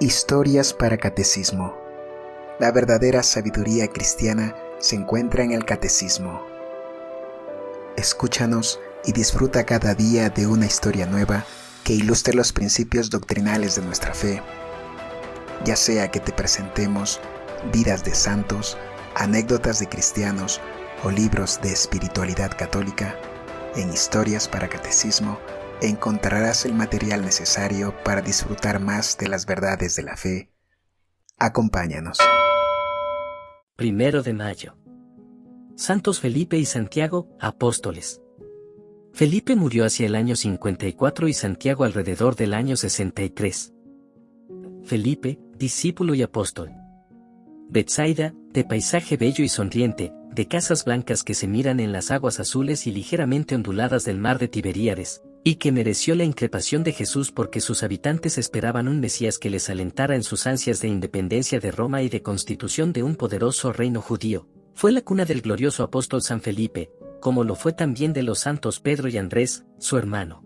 Historias para Catecismo. La verdadera sabiduría cristiana se encuentra en el Catecismo. Escúchanos y disfruta cada día de una historia nueva que ilustre los principios doctrinales de nuestra fe. Ya sea que te presentemos vidas de santos, anécdotas de cristianos o libros de espiritualidad católica, en Historias para Catecismo encontrarás el material necesario para disfrutar más de las verdades de la fe. Acompáñanos. 1 de mayo. Santos Felipe y Santiago, apóstoles. Felipe murió hacia el año 54 y Santiago alrededor del año 63. Felipe, discípulo y apóstol. Betsaida, de paisaje bello y sonriente, de casas blancas que se miran en las aguas azules y ligeramente onduladas del mar de Tiberíades, y que mereció la increpación de Jesús porque sus habitantes esperaban un Mesías que les alentara en sus ansias de independencia de Roma y de constitución de un poderoso reino judío. Fue la cuna del glorioso apóstol San Felipe, como lo fue también de los santos Pedro y Andrés, su hermano.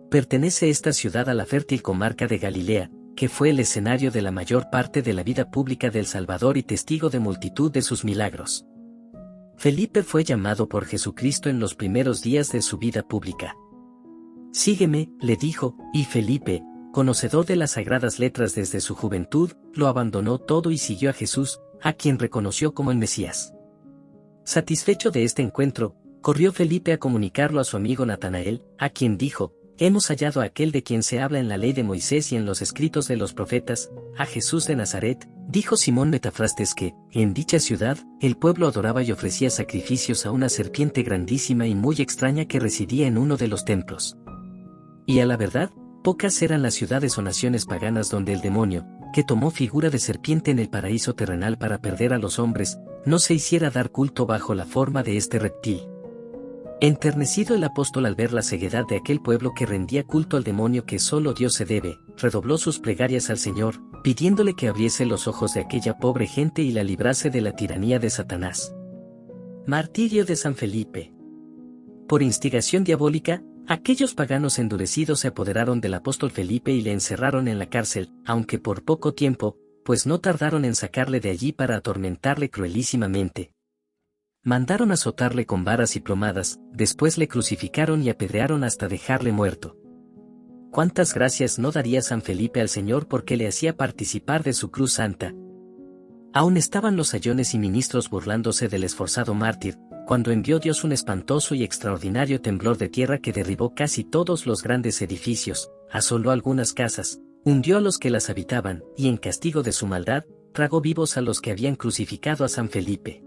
Pertenece esta ciudad a la fértil comarca de Galilea, que fue el escenario de la mayor parte de la vida pública del Salvador y testigo de multitud de sus milagros. Felipe fue llamado por Jesucristo en los primeros días de su vida pública. «Sígueme», le dijo, y Felipe, conocedor de las sagradas letras desde su juventud, lo abandonó todo y siguió a Jesús, a quien reconoció como el Mesías. Satisfecho de este encuentro, corrió Felipe a comunicarlo a su amigo Natanael, a quien dijo: «Hemos hallado a aquel de quien se habla en la ley de Moisés y en los escritos de los profetas, a Jesús de Nazaret». Dijo Simón Metafrastes que, en dicha ciudad, el pueblo adoraba y ofrecía sacrificios a una serpiente grandísima y muy extraña que residía en uno de los templos. Y a la verdad, pocas eran las ciudades o naciones paganas donde el demonio, que tomó figura de serpiente en el paraíso terrenal para perder a los hombres, no se hiciera dar culto bajo la forma de este reptil. Enternecido el apóstol al ver la ceguedad de aquel pueblo que rendía culto al demonio que solo Dios se debe, redobló sus plegarias al Señor, pidiéndole que abriese los ojos de aquella pobre gente y la librase de la tiranía de Satanás. Martirio de San Felipe. Por instigación diabólica, aquellos paganos endurecidos se apoderaron del apóstol Felipe y le encerraron en la cárcel, aunque por poco tiempo, pues no tardaron en sacarle de allí para atormentarle cruelísimamente. Mandaron azotarle con varas y plomadas, después le crucificaron y apedrearon hasta dejarle muerto. ¿Cuántas gracias no daría San Felipe al Señor porque le hacía participar de su cruz santa? Aún estaban los sayones y ministros burlándose del esforzado mártir, cuando envió Dios un espantoso y extraordinario temblor de tierra que derribó casi todos los grandes edificios, asoló algunas casas, hundió a los que las habitaban, y en castigo de su maldad, tragó vivos a los que habían crucificado a San Felipe.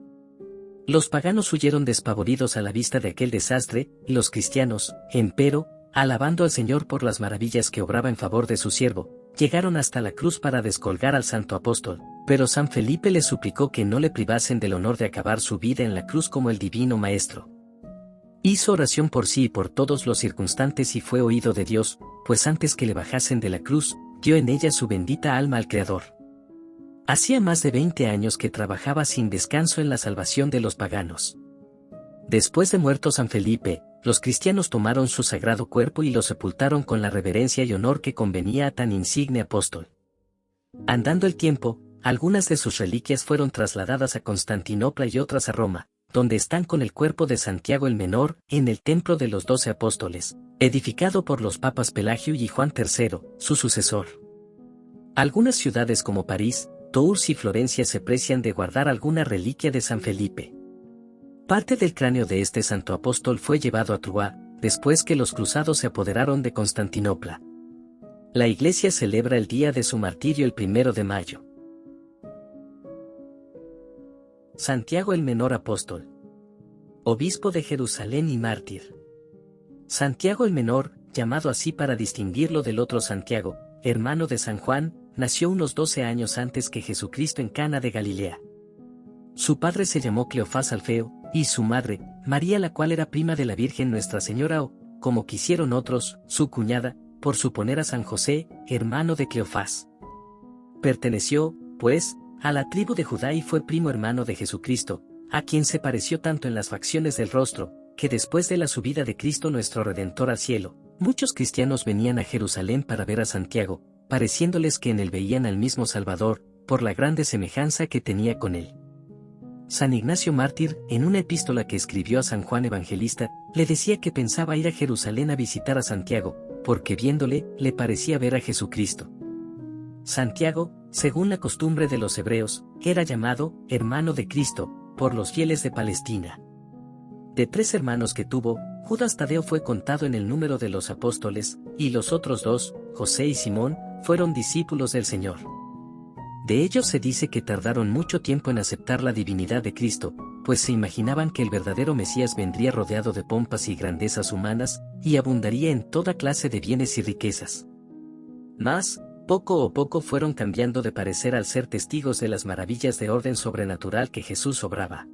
Los paganos huyeron despavoridos a la vista de aquel desastre, y los cristianos, empero, alabando al Señor por las maravillas que obraba en favor de su siervo, llegaron hasta la cruz para descolgar al santo apóstol, pero San Felipe les suplicó que no le privasen del honor de acabar su vida en la cruz como el divino Maestro. Hizo oración por sí y por todos los circunstantes y fue oído de Dios, pues antes que le bajasen de la cruz, dio en ella su bendita alma al Creador. Hacía más de 20 años que trabajaba sin descanso en la salvación de los paganos. Después de muerto San Felipe, los cristianos tomaron su sagrado cuerpo y lo sepultaron con la reverencia y honor que convenía a tan insigne apóstol. Andando el tiempo, algunas de sus reliquias fueron trasladadas a Constantinopla y otras a Roma, donde están con el cuerpo de Santiago el Menor, en el templo de los 12 apóstoles, edificado por los papas Pelagio y Juan III, su sucesor. Algunas ciudades como París, Tours y Florencia se precian de guardar alguna reliquia de San Felipe. Parte del cráneo de este santo apóstol fue llevado a Troyes, después que los cruzados se apoderaron de Constantinopla. La Iglesia celebra el día de su martirio el 1 de mayo. Santiago el Menor apóstol. Obispo de Jerusalén y mártir. Santiago el Menor, llamado así para distinguirlo del otro Santiago, hermano de San Juan, nació unos 12 años antes que Jesucristo en Cana de Galilea. Su padre se llamó Cleofás Alfeo, y su madre, María, la cual era prima de la Virgen Nuestra Señora o, como quisieron otros, su cuñada, por suponer a San José, hermano de Cleofás. Perteneció, pues, a la tribu de Judá y fue primo hermano de Jesucristo, a quien se pareció tanto en las facciones del rostro, que después de la subida de Cristo nuestro Redentor al cielo, muchos cristianos venían a Jerusalén para ver a Santiago, pareciéndoles que en él veían al mismo Salvador, por la grande semejanza que tenía con él. San Ignacio Mártir, en una epístola que escribió a San Juan Evangelista, le decía que pensaba ir a Jerusalén a visitar a Santiago, porque viéndole, le parecía ver a Jesucristo. Santiago, según la costumbre de los hebreos, era llamado hermano de Cristo, por los fieles de Palestina. De 3 hermanos que tuvo, Judas Tadeo fue contado en el número de los apóstoles, y los otros 2, José y Simón, fueron discípulos del Señor. De ellos se dice que tardaron mucho tiempo en aceptar la divinidad de Cristo, pues se imaginaban que el verdadero Mesías vendría rodeado de pompas y grandezas humanas, y abundaría en toda clase de bienes y riquezas. Mas, poco a poco fueron cambiando de parecer al ser testigos de las maravillas de orden sobrenatural que Jesús obraba.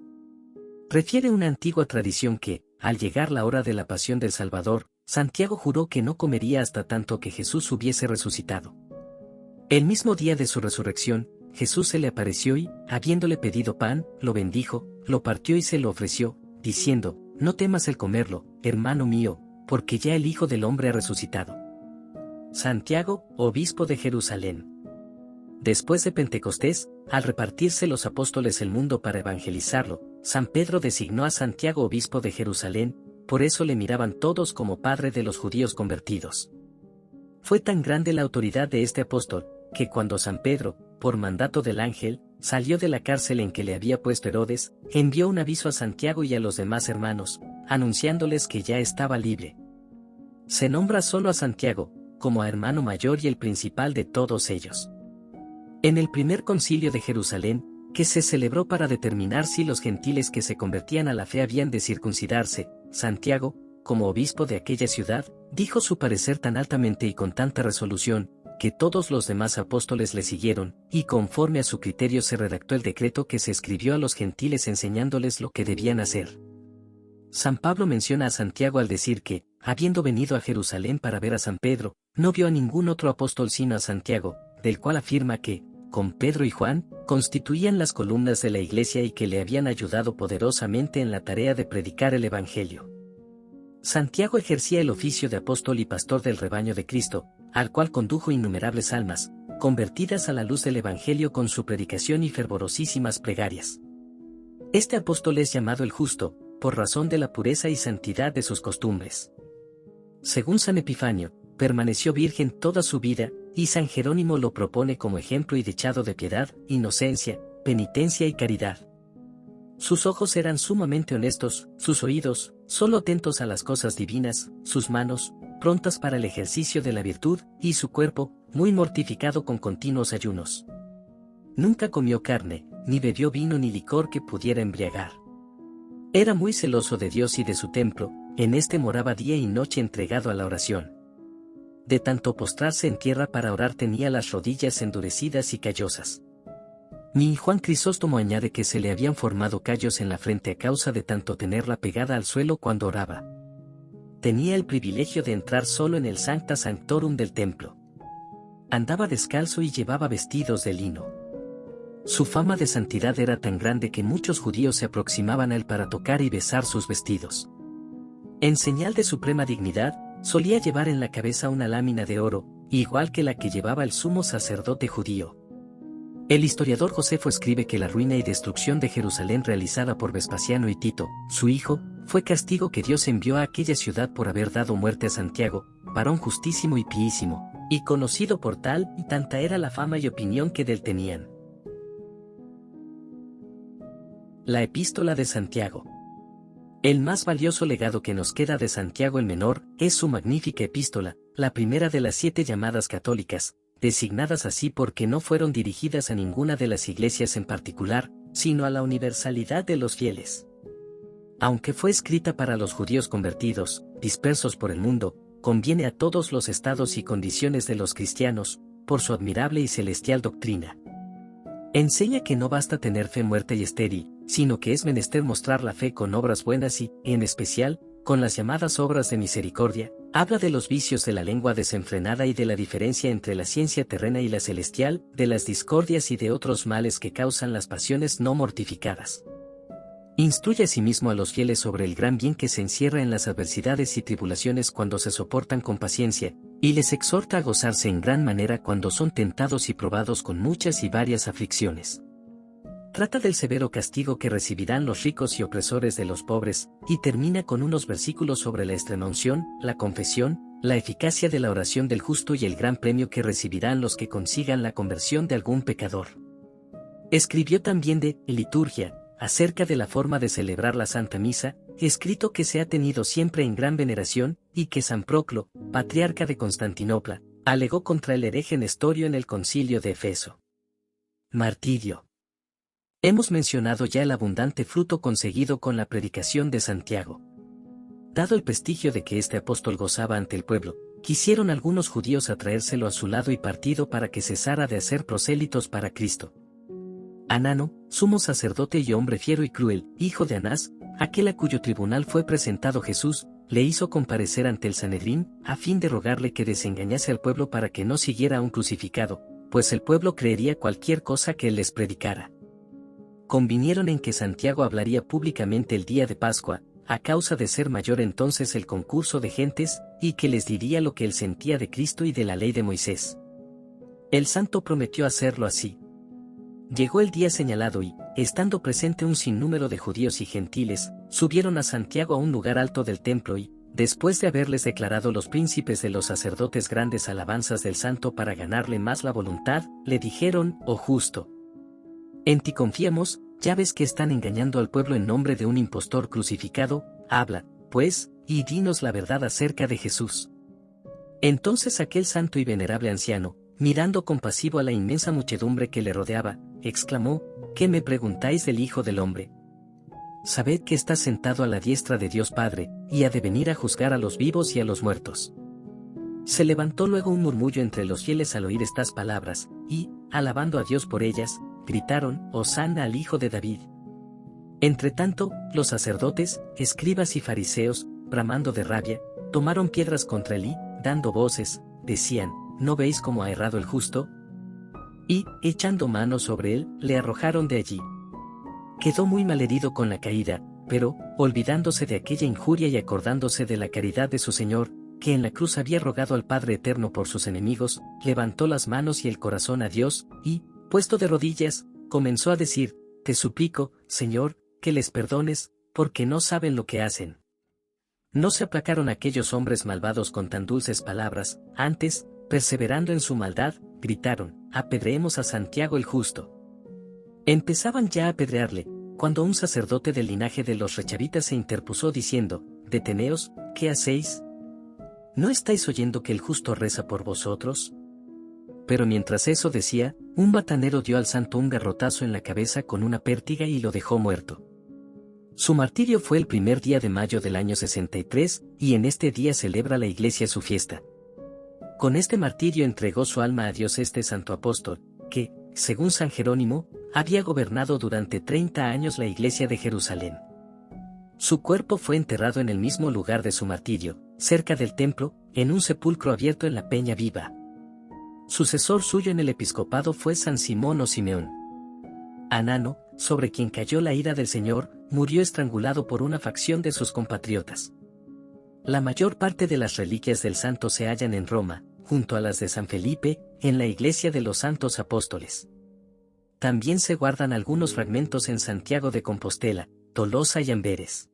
Refiere una antigua tradición que, al llegar la hora de la pasión del Salvador, Santiago juró que no comería hasta tanto que Jesús hubiese resucitado. El mismo día de su resurrección, Jesús se le apareció y, habiéndole pedido pan, lo bendijo, lo partió y se lo ofreció, diciendo: «No temas el comerlo, hermano mío, porque ya el Hijo del Hombre ha resucitado». Santiago, obispo de Jerusalén. Después de Pentecostés, al repartirse los apóstoles el mundo para evangelizarlo, San Pedro designó a Santiago obispo de Jerusalén, por eso le miraban todos como padre de los judíos convertidos. Fue tan grande la autoridad de este apóstol, que cuando San Pedro, por mandato del ángel, salió de la cárcel en que le había puesto Herodes, envió un aviso a Santiago y a los demás hermanos, anunciándoles que ya estaba libre. Se nombra solo a Santiago, como a hermano mayor y el principal de todos ellos. En el primer concilio de Jerusalén, que se celebró para determinar si los gentiles que se convertían a la fe habían de circuncidarse, Santiago, como obispo de aquella ciudad, dijo su parecer tan altamente y con tanta resolución, que todos los demás apóstoles le siguieron, y conforme a su criterio se redactó el decreto que se escribió a los gentiles enseñándoles lo que debían hacer. San Pablo menciona a Santiago al decir que, habiendo venido a Jerusalén para ver a San Pedro, no vio a ningún otro apóstol sino a Santiago, del cual afirma que, con Pedro y Juan, constituían las columnas de la iglesia y que le habían ayudado poderosamente en la tarea de predicar el Evangelio. Santiago ejercía el oficio de apóstol y pastor del rebaño de Cristo, al cual condujo innumerables almas, convertidas a la luz del Evangelio con su predicación y fervorosísimas plegarias. Este apóstol es llamado el Justo, por razón de la pureza y santidad de sus costumbres. Según San Epifanio, permaneció virgen toda su vida, y San Jerónimo lo propone como ejemplo y dechado de piedad, inocencia, penitencia y caridad. Sus ojos eran sumamente honestos, sus oídos, solo atentos a las cosas divinas, sus manos, prontas para el ejercicio de la virtud, y su cuerpo, muy mortificado con continuos ayunos. Nunca comió carne, ni bebió vino ni licor que pudiera embriagar. Era muy celoso de Dios y de su templo, en este moraba día y noche entregado a la oración. De tanto postrarse en tierra para orar tenía las rodillas endurecidas y callosas. Ni Juan Crisóstomo añade que se le habían formado callos en la frente a causa de tanto tenerla pegada al suelo cuando oraba. Tenía el privilegio de entrar solo en el Sancta Sanctorum del templo. Andaba descalzo y llevaba vestidos de lino. Su fama de santidad era tan grande que muchos judíos se aproximaban a él para tocar y besar sus vestidos. En señal de suprema dignidad, solía llevar en la cabeza una lámina de oro, igual que la que llevaba el sumo sacerdote judío. El historiador Josefo escribe que la ruina y destrucción de Jerusalén realizada por Vespasiano y Tito, su hijo, fue castigo que Dios envió a aquella ciudad por haber dado muerte a Santiago, varón justísimo y piísimo, y conocido por tal y tanta era la fama y opinión que del tenían. La Epístola de Santiago. El más valioso legado que nos queda de Santiago el Menor es su magnífica epístola, la primera de las 7 llamadas católicas, designadas así porque no fueron dirigidas a ninguna de las iglesias en particular, sino a la universalidad de los fieles. Aunque fue escrita para los judíos convertidos, dispersos por el mundo, conviene a todos los estados y condiciones de los cristianos, por su admirable y celestial doctrina. Enseña que no basta tener fe muerta y estéril, sino que es menester mostrar la fe con obras buenas y, en especial, con las llamadas obras de misericordia. Habla de los vicios de la lengua desenfrenada y de la diferencia entre la ciencia terrena y la celestial, de las discordias y de otros males que causan las pasiones no mortificadas. Instruye asimismo a los fieles sobre el gran bien que se encierra en las adversidades y tribulaciones cuando se soportan con paciencia, Y les exhorta a gozarse en gran manera cuando son tentados y probados con muchas y varias aflicciones. Trata del severo castigo que recibirán los ricos y opresores de los pobres, y termina con unos versículos sobre la extremaunción, la confesión, la eficacia de la oración del justo y el gran premio que recibirán los que consigan la conversión de algún pecador. Escribió también de liturgia, acerca de la forma de celebrar la Santa Misa, escrito que se ha tenido siempre en gran veneración, y que San Proclo, patriarca de Constantinopla, alegó contra el hereje Nestorio en el concilio de Efeso. Martirio. Hemos mencionado ya el abundante fruto conseguido con la predicación de Santiago. Dado el prestigio de que este apóstol gozaba ante el pueblo, quisieron algunos judíos atraérselo a su lado y partido para que cesara de hacer prosélitos para Cristo. Anano, sumo sacerdote y hombre fiero y cruel, hijo de Anás, aquel a cuyo tribunal fue presentado Jesús, le hizo comparecer ante el Sanedrín, a fin de rogarle que desengañase al pueblo para que no siguiera a un crucificado, pues el pueblo creería cualquier cosa que él les predicara. Convinieron en que Santiago hablaría públicamente el día de Pascua, a causa de ser mayor entonces el concurso de gentes, y que les diría lo que él sentía de Cristo y de la ley de Moisés. El santo prometió hacerlo así. Llegó el día señalado y, estando presente un sinnúmero de judíos y gentiles, subieron a Santiago a un lugar alto del templo y, después de haberles declarado los príncipes de los sacerdotes grandes alabanzas del santo para ganarle más la voluntad, le dijeron: «Oh justo, en ti confiamos, ya ves que están engañando al pueblo en nombre de un impostor crucificado, habla, pues, y dinos la verdad acerca de Jesús». Entonces aquel santo y venerable anciano, mirando compasivo a la inmensa muchedumbre que le rodeaba, exclamó: «¿Qué me preguntáis del Hijo del Hombre? Sabed que está sentado a la diestra de Dios Padre, y ha de venir a juzgar a los vivos y a los muertos». Se levantó luego un murmullo entre los fieles al oír estas palabras, y, alabando a Dios por ellas, gritaron: «Hosana al Hijo de David». Entretanto, los sacerdotes, escribas y fariseos, bramando de rabia, tomaron piedras contra él y, dando voces, decían: «¿No veis cómo ha errado el justo?». Y, echando mano sobre él, le arrojaron de allí. Quedó muy malherido con la caída, pero, olvidándose de aquella injuria y acordándose de la caridad de su Señor, que en la cruz había rogado al Padre Eterno por sus enemigos, levantó las manos y el corazón a Dios, y, puesto de rodillas, comenzó a decir: «Te suplico, Señor, que les perdones, porque no saben lo que hacen». No se aplacaron aquellos hombres malvados con tan dulces palabras, antes, perseverando en su maldad, gritaron: «Apedreemos a Santiago el justo». Empezaban ya a apedrearle, cuando un sacerdote del linaje de los rechabitas se interpuso diciendo: «Deteneos, ¿qué hacéis? ¿No estáis oyendo que el justo reza por vosotros?». Pero mientras eso decía, un batanero dio al santo un garrotazo en la cabeza con una pértiga y lo dejó muerto. Su martirio fue el primer día de mayo del año 63, y en este día celebra la Iglesia su fiesta. Con este martirio entregó su alma a Dios este santo apóstol, que, según San Jerónimo, había gobernado durante 30 años la Iglesia de Jerusalén. Su cuerpo fue enterrado en el mismo lugar de su martirio, cerca del templo, en un sepulcro abierto en la Peña Viva. Sucesor suyo en el episcopado fue San Simón o Simeón. Anano, sobre quien cayó la ira del Señor, murió estrangulado por una facción de sus compatriotas. La mayor parte de las reliquias del santo se hallan en Roma, junto a las de San Felipe, en la iglesia de los Santos Apóstoles. También se guardan algunos fragmentos en Santiago de Compostela, Tolosa y Amberes.